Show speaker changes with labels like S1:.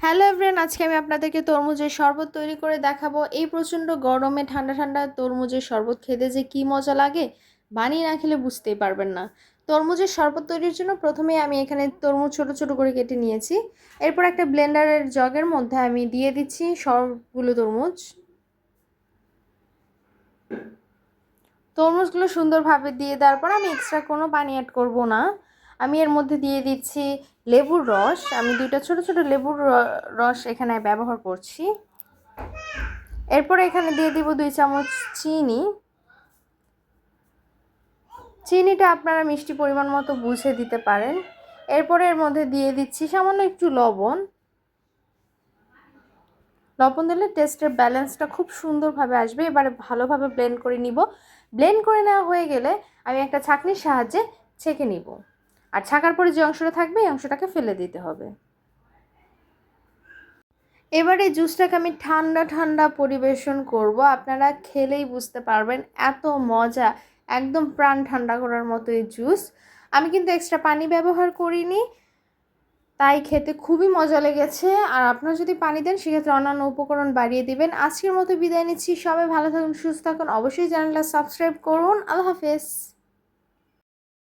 S1: Hello everyone, আজকে আমি আপনাদেরকে তরমুজের শরবত তৈরি করে দেখাবো। এই প্রচণ্ড গরমে ঠান্ডা ঠান্ডা তরমুজের শরবত খেতে যে কী মজা লাগে, বানিয়ে না খেলে বুঝতেই পারবেন না। তরমুজের শরবত তৈরির জন্য প্রথমেই আমি এখানে তরমুজ ছোট ছোট করে কেটে নিয়েছি। এরপর একটা ব্লেন্ডারের জগের মধ্যে আমি দিয়ে দিচ্ছি সবগুলো তরমুজগুলো সুন্দরভাবে দিয়ে দেওয়ার পর আমি এক্সট্রা কোনো পানি অ্যাড করব না। আমি এর মধ্যে দিয়ে দিচ্ছি লেবুর রস। আমি দুইটা ছোট ছোট লেবুর রস এখানে ব্যবহার করছি। এরপর এখানে দিয়ে দিব 2 চামচ চিনি। চিনিটা আপনারা মিষ্টি পরিমাণ মতো বুঝে দিতে পারেন। এরপরে এর মধ্যে দিয়ে দিচ্ছি সামান্য একটু লবণ। লবণ দিলে টেস্টের ব্যালেন্সটা খুব সুন্দরভাবে আসবে। এবারে ভালোভাবে ব্লেন্ড করে নিব। ব্লেন্ড করে নেওয়া হয়ে গেলে আমি একটা ছাঁকনির সাহায্যে ছেঁকে নিব। আর ছাঁকার পরে যে অংশটা থাকবে এই অংশটাকে ফেলে দিতে হবে। এবারে জুসটাকে আমি ঠান্ডা ঠান্ডা পরিবেশন করব। আপনারা খেলেই বুঝতে পারবেন এত মজা, একদম প্রাণ ঠান্ডা করার মতো এই জুস। আমি কিন্তু এক্সট্রা পানি ব্যবহার করিনি, তাই খেতে খুবই মজা লেগেছে। আর আপনারা যদি পানি দেন সেক্ষেত্রে অন্যান্য উপকরণ বাড়িয়ে দিবেন। আজকের মতো বিদায় নিচ্ছি। সবাই ভালো থাকুন, সুস্থ থাকুন, অবশ্যই চ্যানেলটা সাবস্ক্রাইব করুন। আল্লাহ হাফেজ।